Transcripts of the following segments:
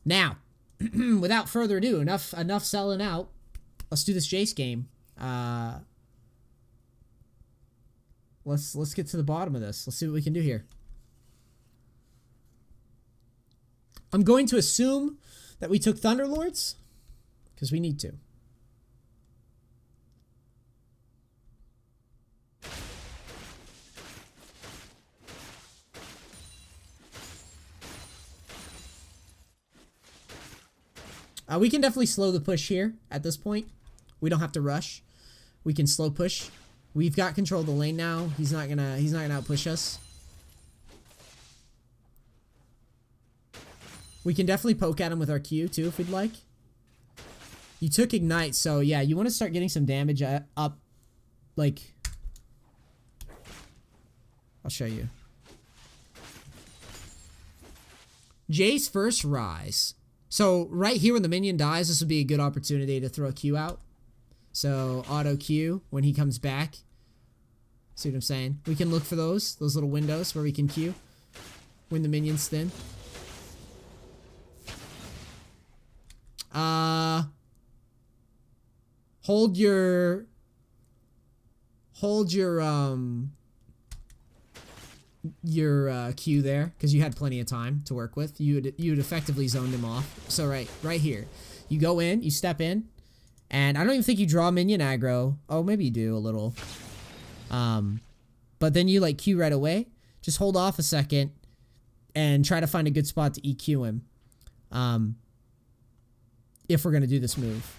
Now, without further ado, enough selling out. Let's do this Jayce game. Let's get to the bottom of this. Let's see what we can do here. I'm going to assume that we took Thunderlords because we need to. We can definitely slow the push here at this point. We don't have to rush. We can slow push. We've got control of the lane now. He's not gonna outpush us. We can definitely poke at him with our Q too if we'd like. You took Ignite, so yeah, you want to start getting some damage up. Like, I'll show you. Jayce versus Ryze. So right here when the minion dies, this would be a good opportunity to throw a Q out. So auto Q when he comes back. See what I'm saying? We can look for those little windows where we can Q when the minion's thin. Hold your Q there because you had plenty of time to work with. You'd effectively zoned him off. So right here, you go in, you step in, and I don't even think you draw minion aggro. Oh, maybe you do a little. But then you like Q right away. Just hold off a second and try to find a good spot to EQ him. If we're gonna do this move.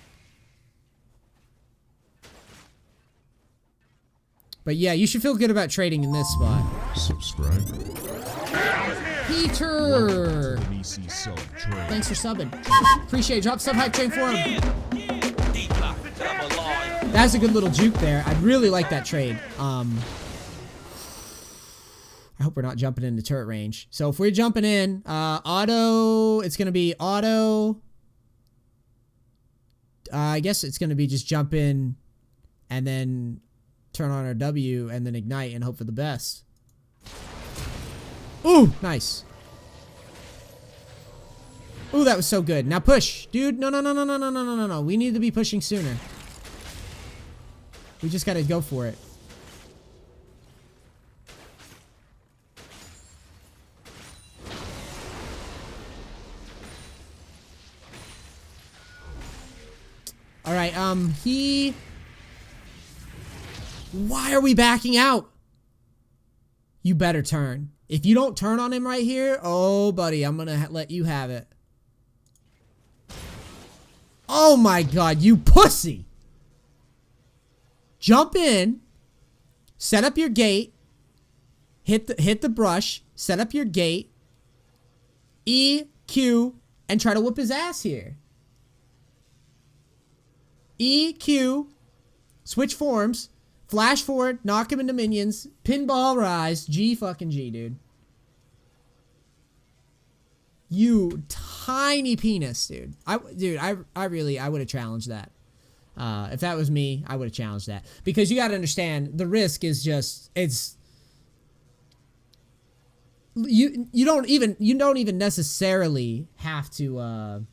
But yeah, you should feel good about trading in this spot. Subscribe. Peter! Thanks for subbing. Appreciate it. Drop sub hype train for him. That's a good little juke there. I'd really like that trade. I hope we're not jumping into turret range. So if we're jumping in, auto, it's going to be auto. I guess it's going to be just jump in and then turn on our W and then ignite and hope for the best. Ooh, nice. Ooh, that was so good. Now push. Dude, no. We need to be pushing sooner. We just got to go for it. All right, why are we backing out? You better turn. If you don't turn on him right here, oh, buddy, I'm going to let you have it. Oh, my God, you pussy. Jump in, set up your gate, hit the brush, set up your gate, E, Q, and try to whoop his ass here. E, Q, switch forms, flash forward, knock him into minions, pinball Ryze, G fucking G, dude. You tiny penis, dude. I would have challenged that. If that was me, I would have challenged that. Because you got to understand, the risk is just, it's... You don't even necessarily have to,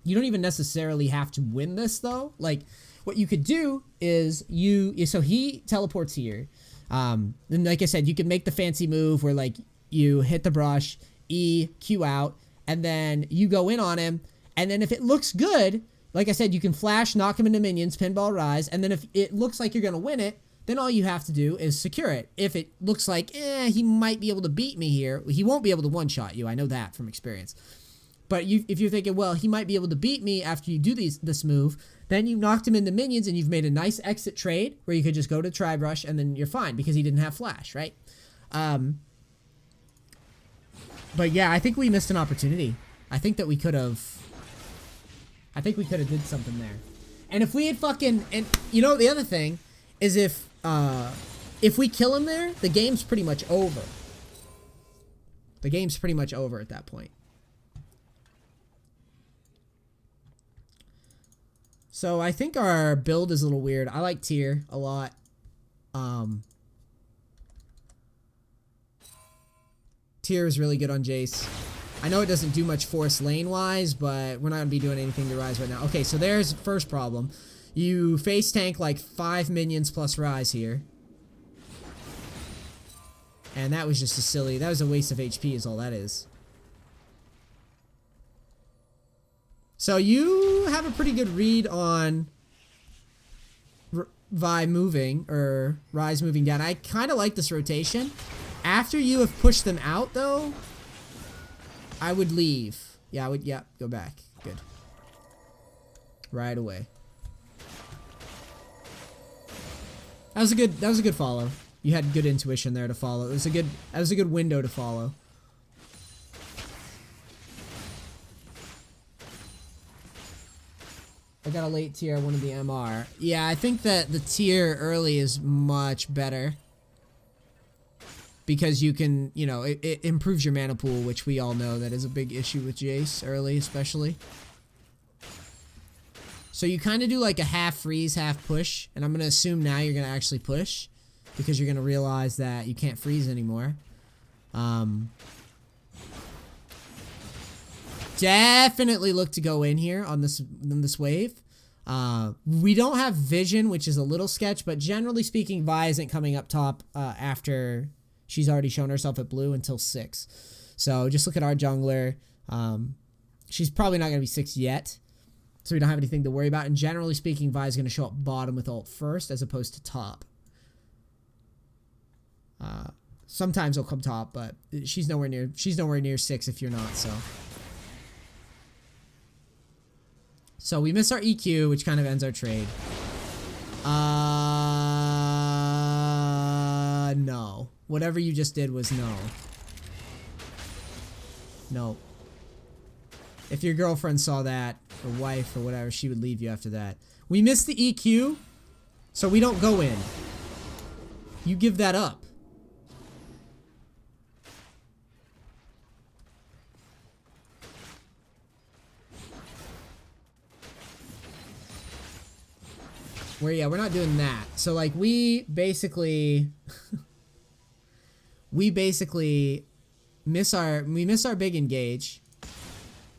you don't even necessarily have to win this, though. Like, what you could do is so he teleports here. And like I said, you can make the fancy move where, like, you hit the brush, E, Q out, and then you go in on him. And then if it looks good, like I said, you can flash, knock him into minions, pinball Ryze, and then if it looks like you're going to win it, then all you have to do is secure it. If it looks like, he might be able to beat me here, he won't be able to one-shot you. I know that from experience. But if you're thinking, well, he might be able to beat me after you do this move, then you've knocked him into minions and you've made a nice exit trade where you could just go to Tribe Rush and then you're fine because he didn't have flash, right? But yeah, I think we missed an opportunity. I think that we could have... did something there. And if we had fucking... And you know, the other thing is if we kill him there, the game's pretty much over. The game's pretty much over at that point. So I think our build is a little weird. I like tier a lot. Tier is really good on Jayce. I know it doesn't do much force lane-wise, but we're not going to be doing anything to Ryze right now. Okay, so there's the first problem. You face tank like 5 minions plus Ryze here. And that was just a silly... That was a waste of HP is all that is. So you have a pretty good read on Vi moving, or Ryze moving down. I kind of like this rotation. After you have pushed them out, though, I would leave. Yeah, I would, yeah, go back. Good. Right away. That was a good follow. You had good intuition there to follow. That was a good window to follow. I got a late tier, I wanted the MR. Yeah, I think that the tier early is much better. Because you can, you know, it improves your mana pool, which we all know that is a big issue with Jayce early, especially. So you kind of do like a half freeze, half push. And I'm going to assume now you're going to actually push. Because you're going to realize that you can't freeze anymore. Definitely look to go in here on this wave. We don't have vision, which is a little sketch, but generally speaking, Vi isn't coming up top after she's already shown herself at blue until 6. So just look at our jungler. She's probably not going to be 6 yet, so we don't have anything to worry about. And generally speaking, Vi is going to show up bottom with ult first as opposed to top. Sometimes he'll come top, but she's nowhere near 6 if you're not, so. So we miss our EQ, which kind of ends our trade. No. Whatever you just did was no. No. If your girlfriend saw that, or wife, or whatever, she would leave you after that. We missed the EQ, so we don't go in. You give that up. We're not doing that. So like we basically miss our big engage.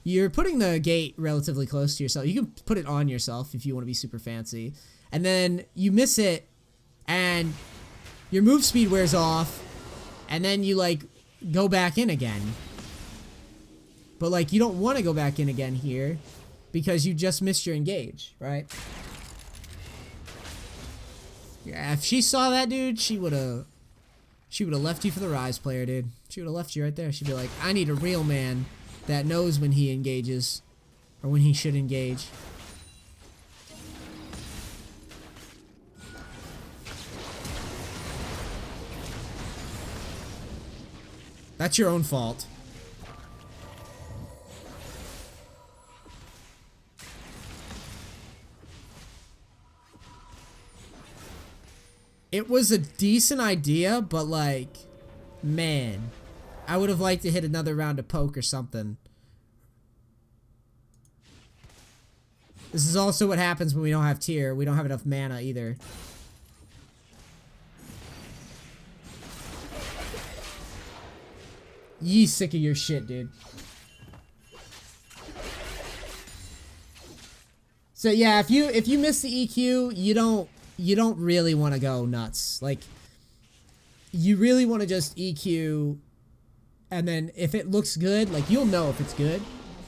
You're putting the gate relatively close to yourself. You can put it on yourself if you want to be super fancy. And then you miss it and your move speed wears off and then you like go back in again. But like you don't want to go back in again here because you just missed your engage, right? Yeah, if she saw that, dude, she would have left you for the Ryze player, dude. She would have left you right there. She'd be like, I need a real man that knows when he engages or when he should engage. That's your own fault. It was a decent idea, but like, man, I would have liked to hit another round of poke or something. This is also what happens when we don't have tier. We don't have enough mana either. Ye sick of your shit, dude. So yeah, if you miss the EQ, you don't really want to go nuts. Like, you really want to just EQ, and then if it looks good, like, you'll know if it's good.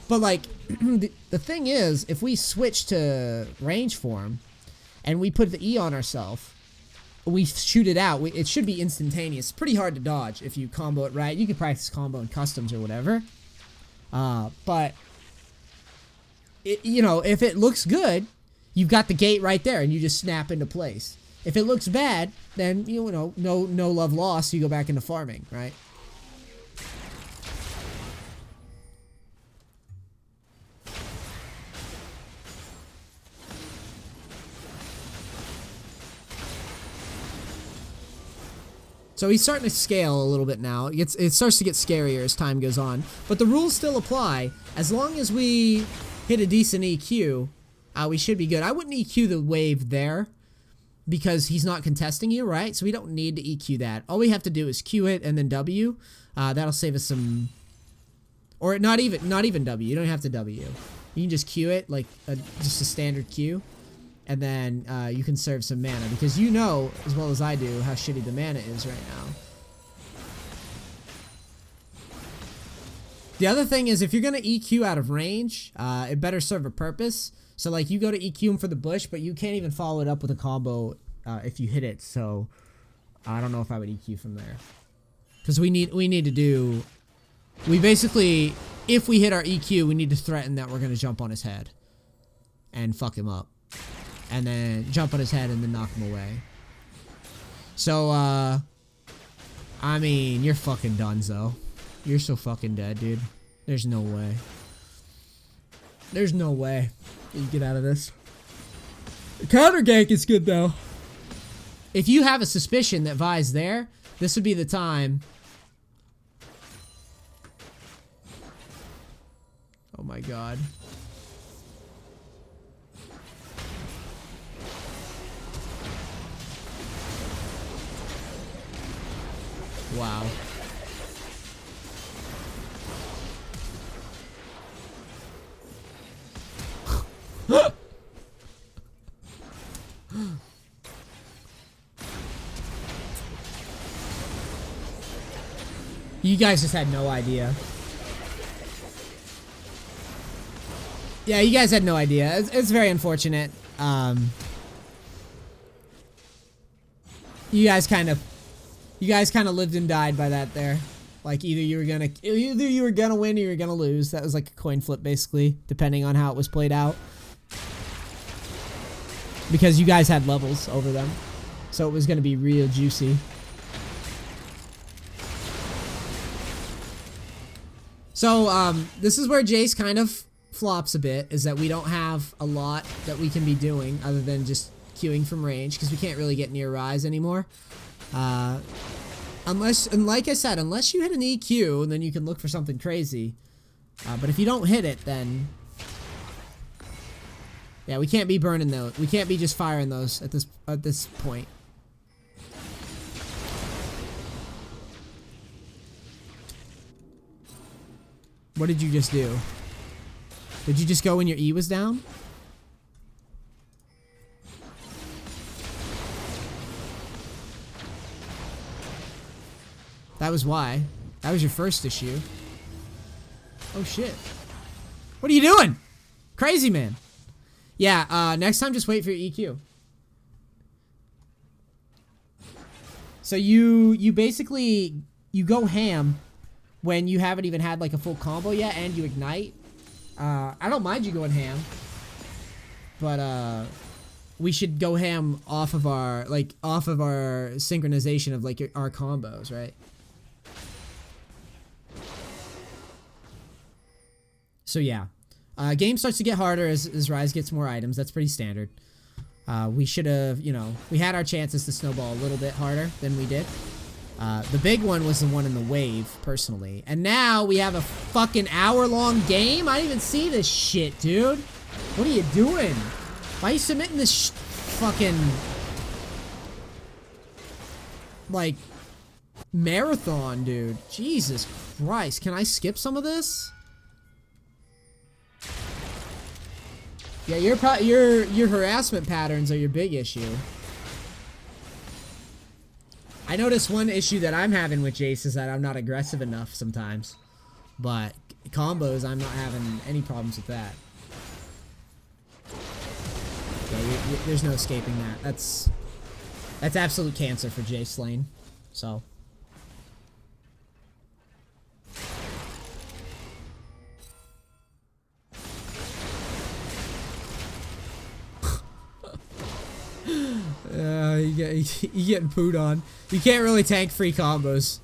But, like, the thing is, if we switch to range form, and we put the E on ourselves, we shoot it out, it should be instantaneous. It's pretty hard to dodge if you combo it right. You can practice combo in customs or whatever. But, you know, if it looks good, you've got the gate right there, and you just snap into place. If it looks bad, then, you know, no love lost, you go back into farming, right? So he's starting to scale a little bit now. It starts to get scarier as time goes on. But the rules still apply. As long as we hit a decent EQ, we should be good. I wouldn't EQ the wave there because he's not contesting you, right? So we don't need to EQ that. All we have to do is Q it and then W. That'll save us some... Or not even W. You don't have to W. You can just Q it, like just a standard Q. And then you can serve some mana. Because you know, as well as I do, how shitty the mana is right now. The other thing is, if you're going to EQ out of range, it better serve a purpose. So, like, you go to EQ him for the bush, but you can't even follow it up with a combo if you hit it. So, I don't know if I would EQ from there. Because we need to do... We basically, if we hit our EQ, we need to threaten that we're going to jump on his head. And fuck him up. And then jump on his head and then knock him away. So, I mean, you're fucking donezo. You're so fucking dead, dude. There's no way. There's no way you get out of this. The counter gank is good, though. If you have a suspicion that Vi's there, this would be the time... Oh my god. Wow. You guys just had no idea. Yeah, you guys had no idea. It's very unfortunate. You guys kind of lived and died by that there. Like either you were gonna win or you were gonna lose. That was like a coin flip basically, depending on how it was played out. Because you guys had levels over them. So it was gonna be real juicy. So, this is where Jayce kind of flops a bit, is that we don't have a lot that we can be doing other than just queuing from range, because we can't really get near Ryze anymore. Unless, and like I said, unless you hit an EQ, and then you can look for something crazy. But if you don't hit it, then... Yeah, we can't be burning those. We can't be just firing those at this point. What did you just do? Did you just go when your E was down? That was why. That was your first issue. Oh shit. What are you doing? Crazy man. Yeah, next time just wait for your EQ. So you basically, you go ham when you haven't even had like a full combo yet and you ignite. I don't mind you going ham. But we should go ham off of our synchronization of like our combos, right? So yeah. Game starts to get harder as Ryze gets more items. That's pretty standard. We should have, you know, we had our chances to snowball a little bit harder than we did. The big one was the one in the wave, personally. And now we have a fucking hour-long game? I didn't even see this shit, dude. What are you doing? Why are you submitting this fucking... like... marathon, dude? Jesus Christ. Can I skip some of this? Yeah, your harassment patterns are your big issue. I notice one issue that I'm having with Jayce is that I'm not aggressive enough sometimes. But combos, I'm not having any problems with that. Yeah, there's no escaping that. That's absolute cancer for Jayce lane. So... you getting pooed on. You can't really tank free combos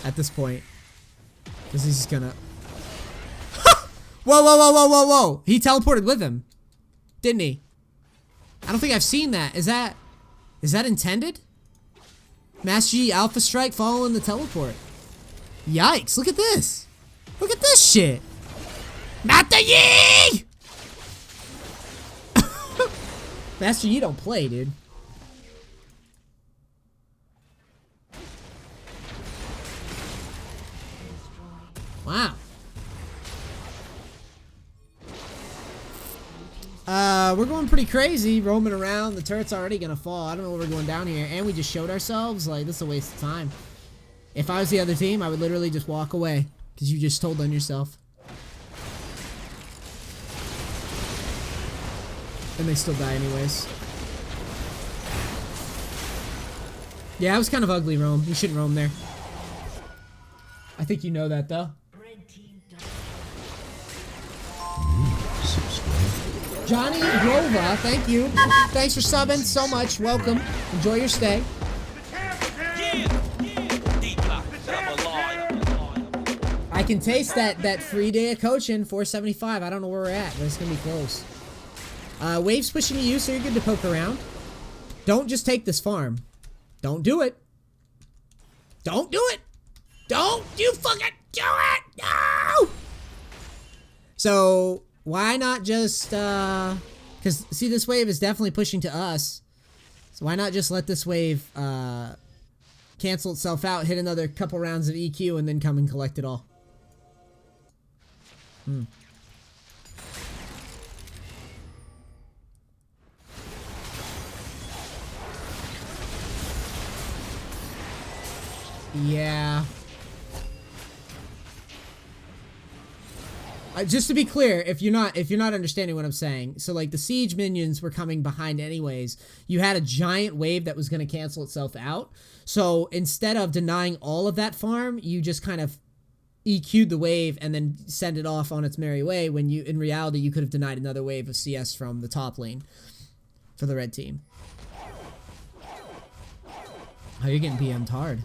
at this point. Because he's just gonna... Whoa, whoa, whoa, whoa, whoa, whoa! He teleported with him. Didn't he? I don't think I've seen that. Is that intended? Master Yi Alpha Strike following the teleport. Yikes, look at this. Look at this shit. Master Yi! Master Yi don't play, dude. Wow. We're going pretty crazy, roaming around. The turret's already gonna fall. I don't know where we're going down here. And we just showed ourselves. Like, this is a waste of time. If I was the other team, I would literally just walk away. Because you just told on yourself. And they still die anyways. Yeah, it was kind of ugly, roam. You shouldn't roam there. I think you know that, though. Johnny Grova, thank you. Thanks for subbing so much. Welcome. Enjoy your stay. I can taste that free day of coaching, 475. I don't know where we're at, but it's going to be close. Wave's pushing you, so you're good to poke around. Don't just take this farm. Don't do it. Don't do it. Don't you fucking do it. No! So, why not just, because, see, this wave is definitely pushing to us. So why not just let this wave, cancel itself out, hit another couple rounds of EQ, and then come and collect it all. Yeah. Just to be clear, if you're not understanding what I'm saying, so like the siege minions were coming behind anyways. You had a giant wave that was going to cancel itself out. So instead of denying all of that farm, you just kind of EQ'd the wave and then send it off on its merry way, when you, in reality, you could have denied another wave of CS from the top lane for the red team. Oh, you're getting BM'd hard.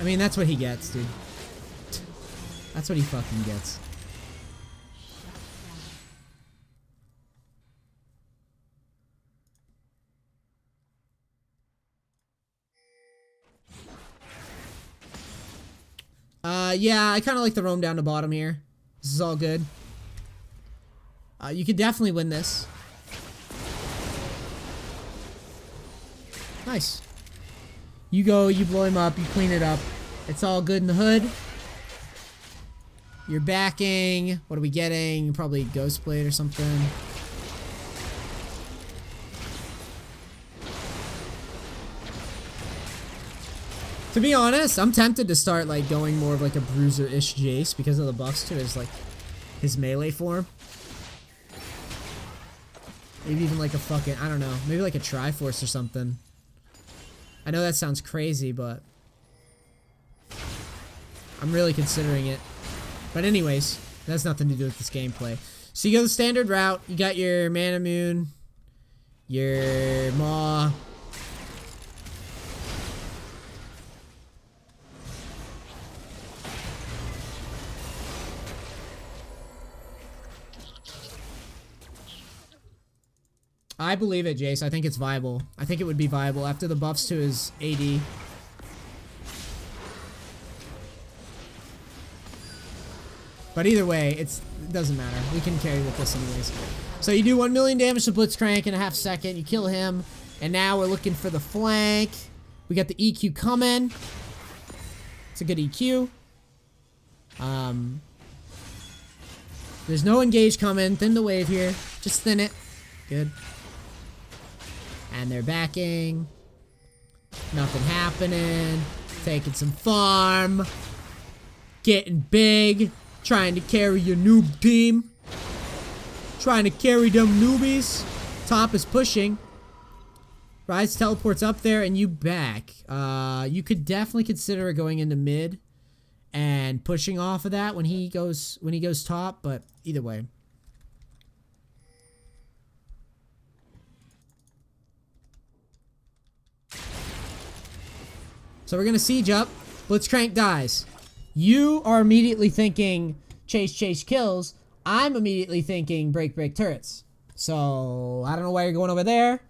I mean, that's what he gets, dude. That's what he fucking gets. Yeah, I kind of like the roam down to bottom here. This is all good. You could definitely win this. Nice. You go, you blow him up, you clean it up. It's all good in the hood. You're backing. What are we getting? Probably Ghost Blade or something. To be honest, I'm tempted to start like going more of like a bruiser-ish Jayce because of the buffs to his like his melee form. Maybe even like a fucking, I don't know, maybe like a Triforce or something. I know that sounds crazy, but I'm really considering it. But anyways, that has nothing to do with this gameplay. So you go the standard route. You got your Mana Moon, your Maw. I believe it, Jayce. I think it's viable. I think it would be viable after the buffs to his AD. But either way, it doesn't matter. We can carry with this anyways. So you do 1 million damage to Blitzcrank in a half second. You kill him. And now we're looking for the flank. We got the EQ coming. It's a good EQ. There's no engage coming. Thin the wave here. Just thin it. Good. And they're backing. Nothing happening. Taking some farm. Getting big. Trying to carry your noob team. Trying to carry them newbies. Top is pushing. Ryze teleports up there and you back. You could definitely consider going into mid and pushing off of that when he goes top, but either way. So we're gonna siege up. Blitzcrank dies. You are immediately thinking chase kills. I'm immediately thinking break turrets. So I don't know why you're going over there.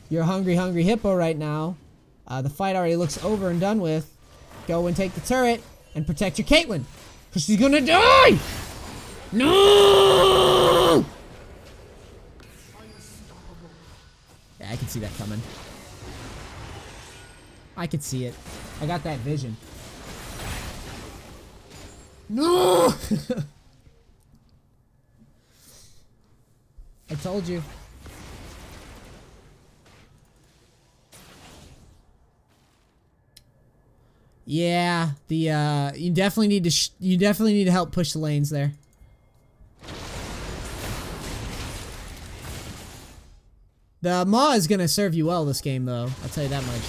You're a hungry hippo right now. The fight already looks over and done with. Go and take the turret and protect your Caitlyn, because she's gonna die. No! Yeah, I can see that coming. I could see it. I got that vision. No! I told you. Yeah, the you definitely need to help push the lanes there. The Maw is gonna serve you well this game, though. I'll tell you that much.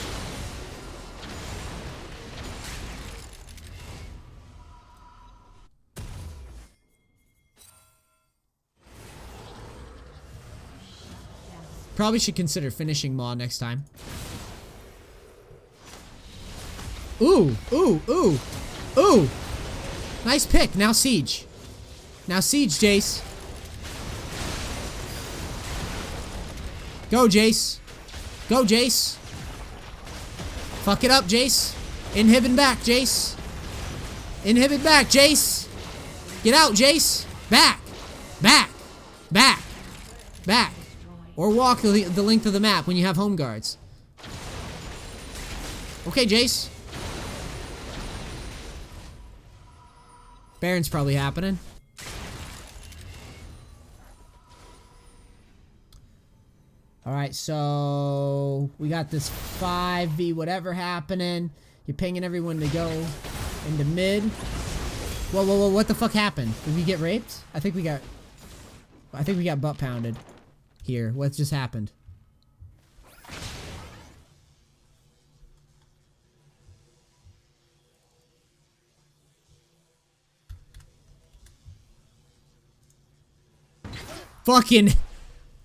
Probably should consider finishing Maw next time. Ooh, ooh, ooh, ooh. Nice pick. Now siege. Now siege, Jayce. Go, Jayce. Go, Jayce. Fuck it up, Jayce. Inhibit back, Jayce. Inhibit back, Jayce. Get out, Jayce. Back. Back. Back. Back. Or walk the length of the map when you have home guards. Okay, Jayce. Baron's probably happening. Alright, so we got this 5v whatever happening. You're pinging everyone to go into mid. Whoa, whoa, whoa, what the fuck happened? Did we get raped? I think we got butt pounded here. What just happened? Fucking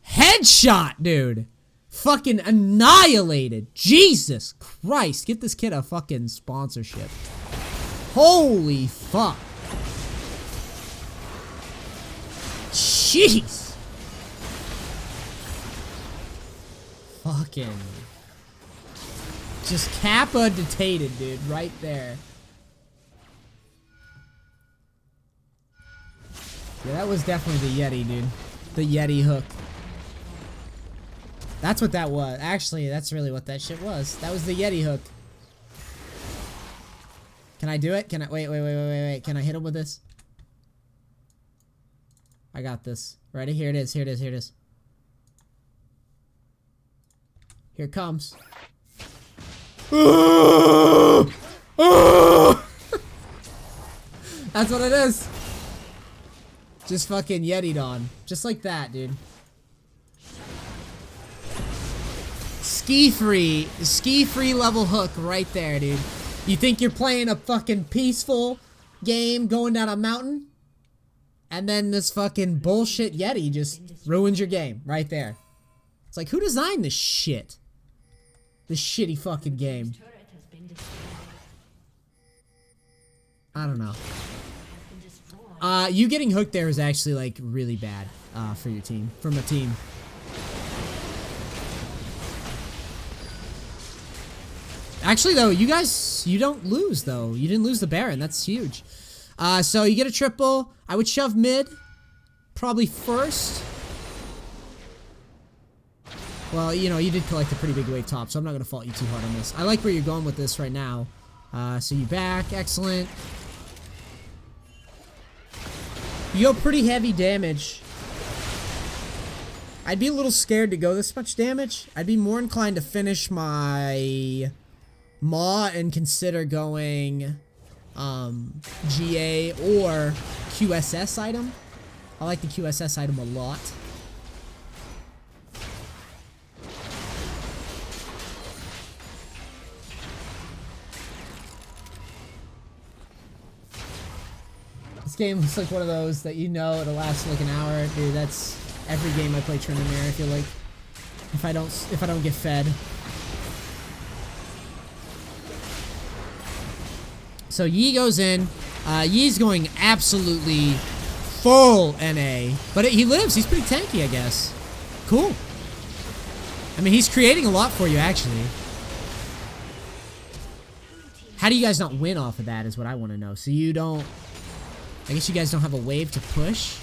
headshot, dude. Fucking annihilated. Jesus Christ. Get this kid a fucking sponsorship. Holy fuck. Jeez. Fucking. Just Kappa detated, dude. Right there. Yeah, that was definitely the Yeti, dude. The Yeti hook. That's what that was. Actually, that's really what that shit was. That was the Yeti hook. Can I do it? Can I? Wait. Can I hit him with this? I got this. Ready? Here it is. Here it is. Here it is. Here it comes. That's what it is. Just fucking Yeti'd on. Just like that, dude. Ski free level hook right there, dude. You think you're playing a fucking peaceful game going down a mountain? And then this fucking bullshit Yeti just ruins your game right there. It's like, who designed this shit? This shitty fucking game. I don't know. You getting hooked there is actually, like, really bad, for your team. From a team. Actually, though, you guys, you don't lose, though. You didn't lose the Baron. That's huge. So you get a triple. I would shove mid. Probably first. Well, you know, you did collect a pretty big wave top, so I'm not going to fault you too hard on this. I like where you're going with this right now. So you back. Excellent. You go pretty heavy damage. I'd be a little scared to go this much damage. I'd be more inclined to finish my Maw and consider going GA or QSS item. I like the QSS item a lot. This game looks like one of those that you know it'll last like an hour. Dude, that's every game I play Tryndamere, I feel like. If I don't get fed. So Yi goes in. Yi's going absolutely full NA. But he lives. He's pretty tanky, I guess. Cool. I mean, he's creating a lot for you, actually. How do you guys not win off of that is what I want to know. So you don't... I guess you guys don't have a wave to push.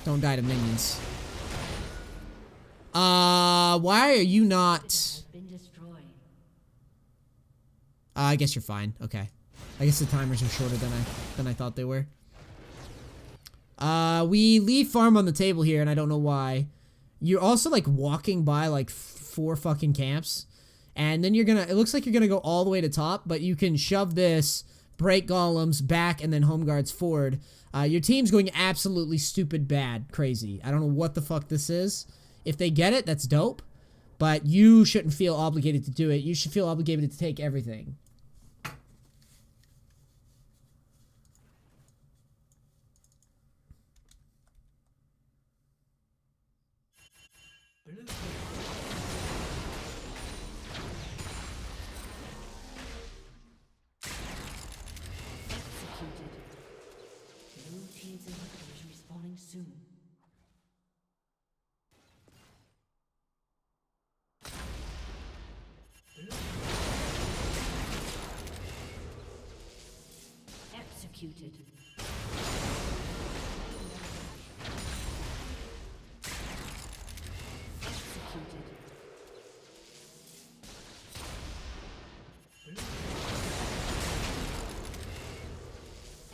Don't die to minions. Why are you not... I guess you're fine. Okay. I guess the timers are shorter than I thought they were. We leave farm on the table here, and I don't know why. You're also, like, walking by, like, 4 fucking camps. And then you're gonna... It looks like you're gonna go all the way to top, but you can shove this, break golems, back, and then home guards forward. Your team's going absolutely stupid bad. Crazy. I don't know what the fuck this is. If they get it, that's dope. But you shouldn't feel obligated to do it. You should feel obligated to take everything.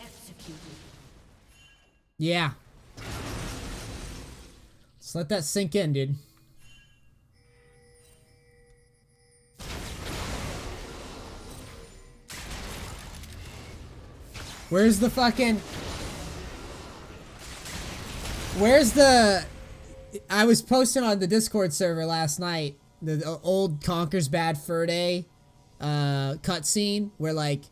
Executed. Yeah. Just let that sink in, dude. Where's the fucking... Where's the... I was posting on the Discord server last night the old Conker's Bad Fur Day cutscene where, like,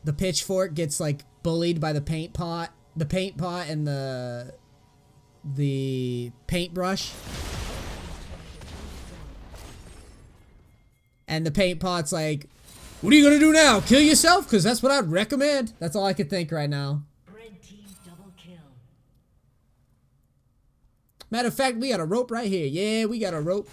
the pitchfork gets, like, bullied by the paint pot and the paintbrush. And the paint pot's like, what are you gonna do now? Kill yourself? Because that's what I'd recommend. That's all I could think right now. Red team double kill. Matter of fact, we got a rope right here. Yeah, we got a rope.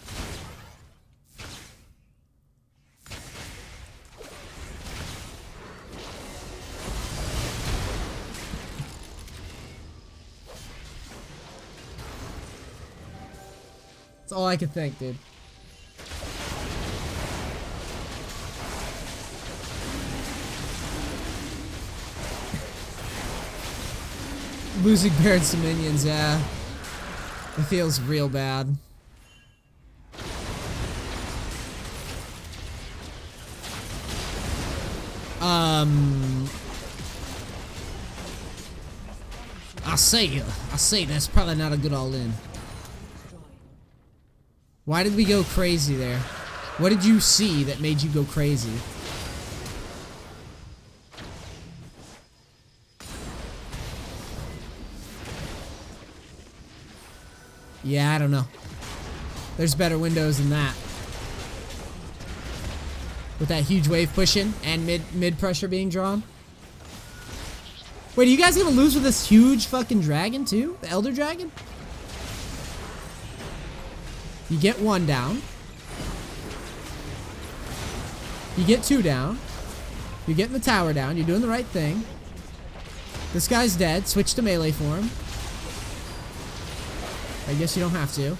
That's all I could think, dude. Losing parents to minions, yeah. It feels real bad. I say that's probably not a good all-in. Why did we go crazy there? What did you see that made you go crazy? Yeah, I don't know. There's better windows than that. With that huge wave pushing and mid pressure being drawn. Wait, are you guys gonna lose with this huge fucking dragon too? The Elder Dragon? You get 1 down. You get 2 down. You're getting the tower down. You're doing the right thing. This guy's dead. Switch to melee for him. I guess you don't have to.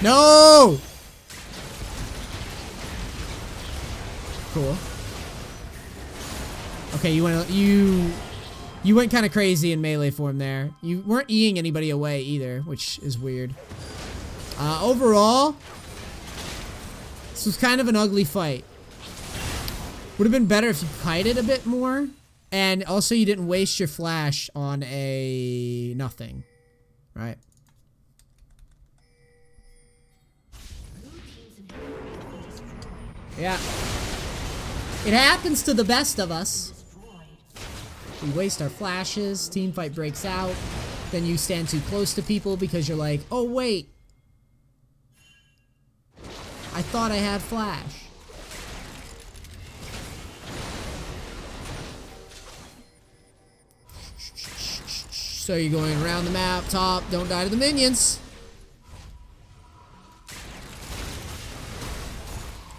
No! Cool. Okay, you went kind of crazy in melee form there. You weren't Eing anybody away either, which is weird. Overall, this was kind of an ugly fight. Would have been better if you kited a bit more, and also you didn't waste your flash on a nothing. Right. Yeah. It happens to the best of us. We waste our flashes, team fight breaks out, then you stand too close to people because you're like, oh wait, I thought I had flash. So you're going around the map, top, don't die to the minions.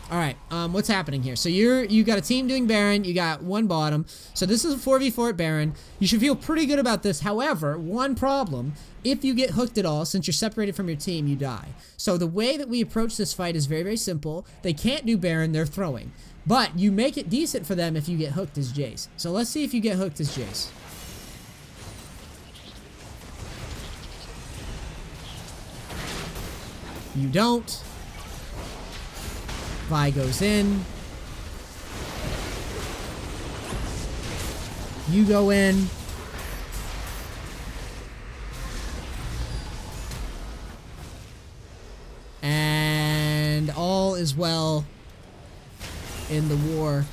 All right, what's happening here? So you got a team doing Baron, you got one bottom. So this is a 4v4 at Baron. You should feel pretty good about this. However, one problem, if you get hooked at all, since you're separated from your team, you die. So the way that we approach this fight is very, very simple. They can't do Baron, they're throwing. But you make it decent for them if you get hooked as Jayce. So let's see if you get hooked as Jayce. You don't. Vi goes in. You go in. And all is well in the war.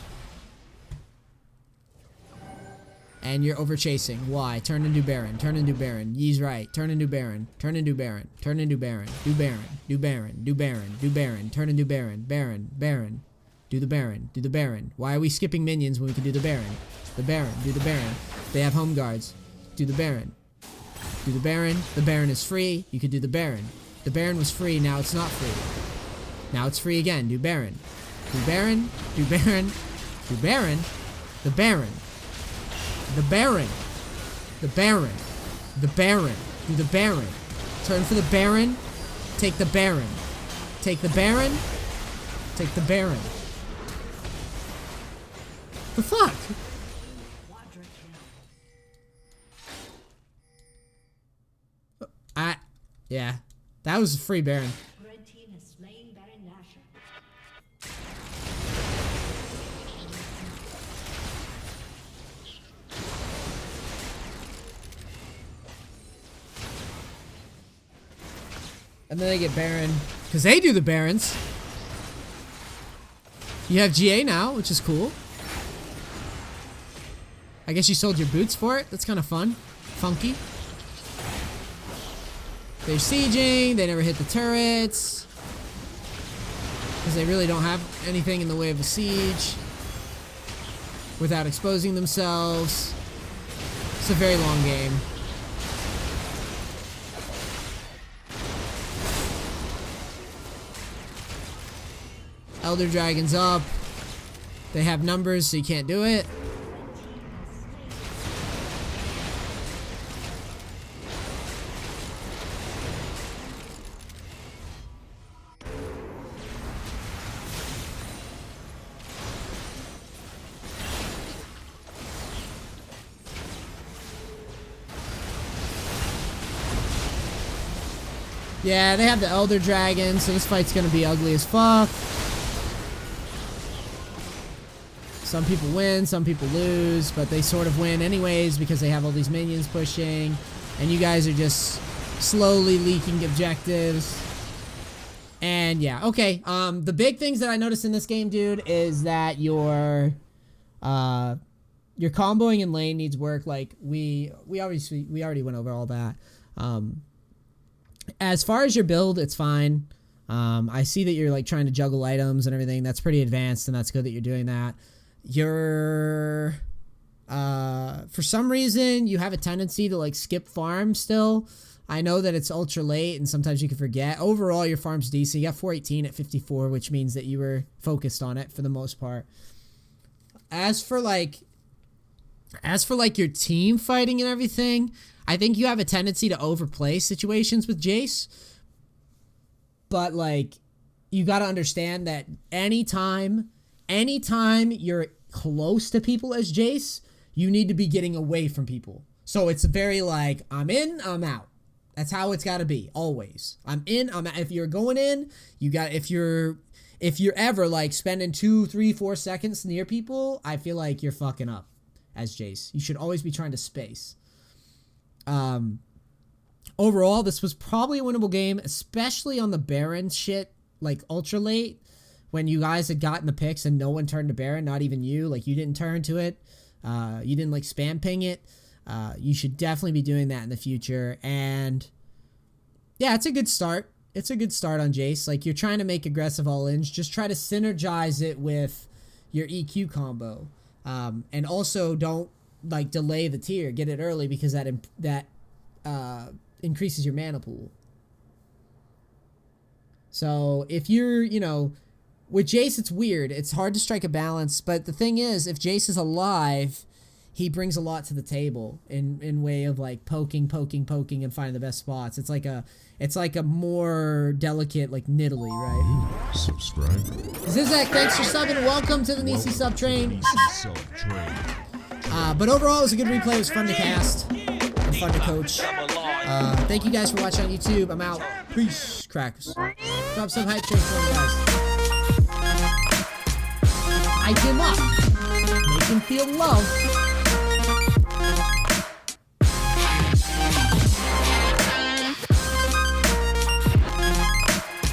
And you're over chasing. Why? Turn and do Baron. Turn and do Baron. Ye's right. Turn and do Baron. Turn and do Baron. Turn and do Baron. Do Baron. Do Baron. Do Baron. Do Baron. Turn and do Baron. Baron. Baron. Do the Baron. Do the Baron. Why are we skipping minions when we can do the Baron? The Baron. Do the Baron. They have home guards. Do the Baron. Do the Baron. The Baron is free. You could do the Baron. The Baron was free. Now it's not free. Now it's free again. Do Baron. Do Baron. Do Baron. Do Baron. The Baron. The Baron. The Baron. The Baron. Do the Baron. Turn for the Baron. Take the Baron. Take the Baron. Take the Baron. The fuck? Yeah. That was a free Baron. Red team has slain Baron Nashor. And then they get Baron. Because they do the Barons. You have GA now, which is cool. I guess you sold your boots for it. That's kind of fun. Funky. They're sieging. They never hit the turrets. Because they really don't have anything in the way of a siege. Without exposing themselves. It's a very long game. Elder Dragon's up. They have numbers, so you can't do it. Yeah, they have the Elder Dragon, so this fight's gonna be ugly as fuck. Some people win, some people lose, but they sort of win anyways because they have all these minions pushing, and you guys are just slowly leaking objectives. And yeah, okay. The big things that I noticed in this game, dude, is that your comboing in lane needs work. Like we already went over all that. As far as your build, it's fine. I see that you're like trying to juggle items and everything. That's pretty advanced, and that's good that you're doing that. You're for some reason you have a tendency to like skip farm still. I know that it's ultra late and sometimes you can forget. Overall, your farm's decent. You got 418 at 54, which means that you were focused on it for the most part. As for like your team fighting and everything, I think you have a tendency to overplay situations with Jayce. But like, you got to understand that anytime you're close to people as Jayce, you need to be getting away from people. So it's very like, I'm in, I'm out. That's how it's got to be always. I'm in, I'm out. If you're going in, you got, if you're ever like spending 2, 3, 4 seconds near people, I feel like you're fucking up as Jayce. You should always be trying to space. Overall, this was probably a winnable game, especially on the Baron shit, like ultra late, when you guys had gotten the picks and no one turned to Baron, not even you. Like, you didn't turn to it. You didn't like spam ping it. You should definitely be doing that in the future. And yeah, it's a good start. It's a good start on Jayce. Like, you're trying to make aggressive all-ins. Just try to synergize it with your EQ combo. And also don't like delay the tier. Get it early because that increases your mana pool. So if you're, with Jayce, it's weird. It's hard to strike a balance, but the thing is, if Jayce is alive, he brings a lot to the table in way of like poking, and finding the best spots. It's like a more delicate like Nidalee, right? Subscriber. Zizek, thanks for subbing. Welcome to the Nisi sub train. But overall, it was a good replay. It was fun to cast and fun to coach. Thank you guys for watching on YouTube. I'm out. Peace, crackers. Drop some hype train for you guys. Hype him up. Make him feel love.